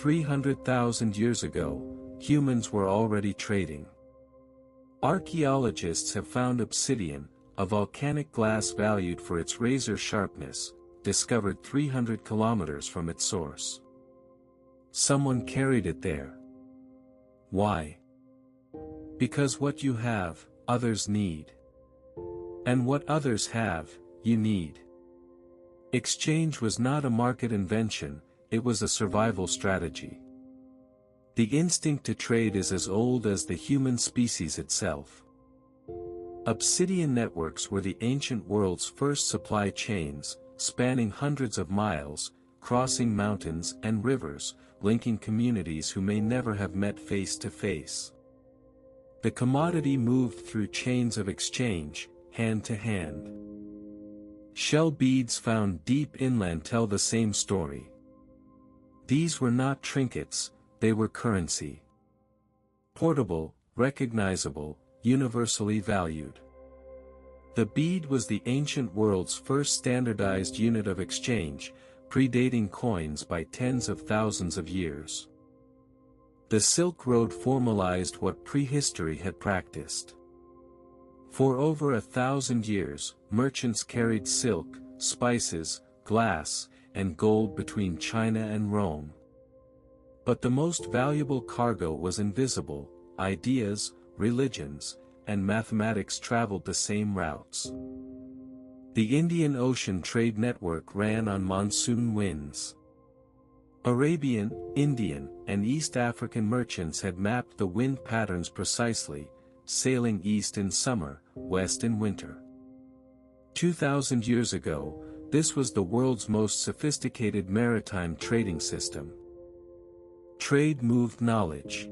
300,000 years ago, humans were already trading. Archaeologists have found obsidian, a volcanic glass valued for its razor sharpness, discovered 300 kilometers from its source. Someone carried it there. Why? Because what you have, others need. And what others have, you need. Exchange was not a market invention, it was a survival strategy. The instinct to trade is as old as the human species itself. Obsidian networks were the ancient world's first supply chains, spanning hundreds of miles, crossing mountains and rivers, linking communities who may never have met face to face. The commodity moved through chains of exchange, hand to hand. Shell beads found deep inland tell the same story. These were not trinkets, they were currency. Portable, recognizable, universally valued. The bead was the ancient world's first standardized unit of exchange, predating coins by tens of thousands of years. The Silk Road formalized what prehistory had practiced. For over 1,000 years, merchants carried silk, spices, glass, and gold between China and Rome. But the most valuable cargo was invisible. Ideas, religions, and mathematics traveled the same routes. The Indian Ocean trade network ran on monsoon winds. Arabian, Indian, and East African merchants had mapped the wind patterns precisely, sailing east in summer, west in winter. 2,000 years ago, this was the world's most sophisticated maritime trading system. Trade moved knowledge.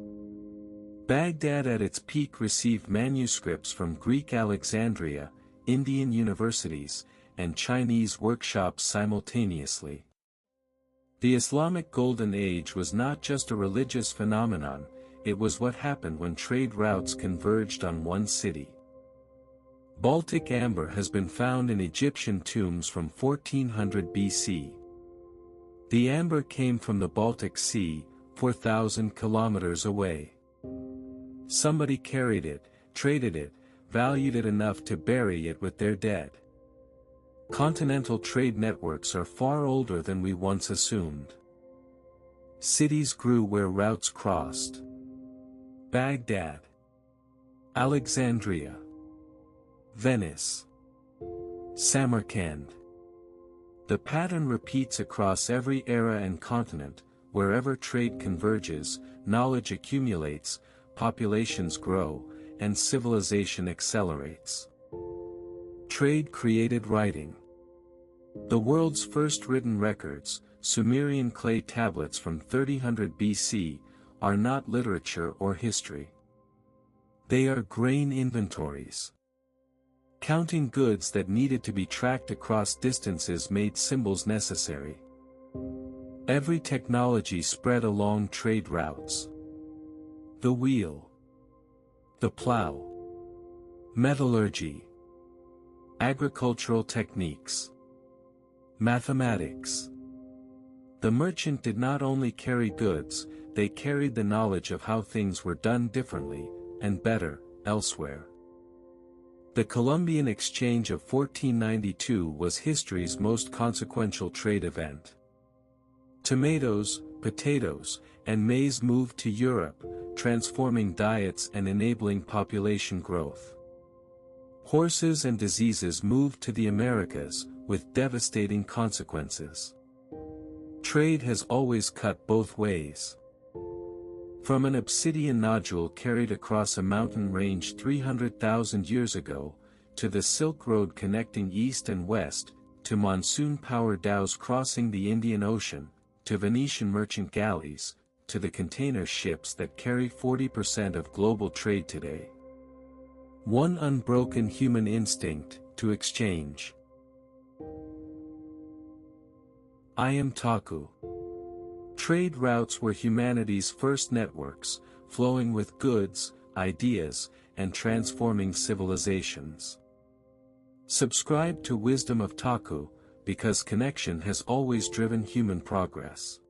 Baghdad at its peak received manuscripts from Greek Alexandria, Indian universities, and Chinese workshops simultaneously. The Islamic Golden Age was not just a religious phenomenon, it was what happened when trade routes converged on one city. Baltic amber has been found in Egyptian tombs from 1400 BC. The amber came from the Baltic Sea, 4,000 kilometers away. Somebody carried it, traded it, valued it enough to bury it with their dead. Continental trade networks are far older than we once assumed. Cities grew where routes crossed. Baghdad, Alexandria, Venice, Samarkand. The pattern repeats across every era and continent. Wherever trade converges, knowledge accumulates, populations grow, and civilization accelerates. Trade created writing. The world's first written records, Sumerian clay tablets from 3000 BC, are not literature or history. They are grain inventories. Counting goods that needed to be tracked across distances made symbols necessary. Every technology spread along trade routes. The wheel, the plow, metallurgy, agricultural techniques, mathematics. The merchant did not only carry goods, they carried the knowledge of how things were done differently, and better, elsewhere. The Columbian Exchange of 1492 was history's most consequential trade event. Tomatoes, potatoes, and maize moved to Europe, transforming diets and enabling population growth. Horses and diseases moved to the Americas, with devastating consequences. Trade has always cut both ways. From an obsidian nodule carried across a mountain range 300,000 years ago, to the Silk Road connecting east and west, to monsoon-powered dhows crossing the Indian Ocean, to Venetian merchant galleys, to the container ships that carry 40% of global trade today. One unbroken human instinct, to exchange. I am Takku. Trade routes were humanity's first networks, flowing with goods, ideas, and transforming civilizations. Subscribe to Wisdom of Takku, because connection has always driven human progress.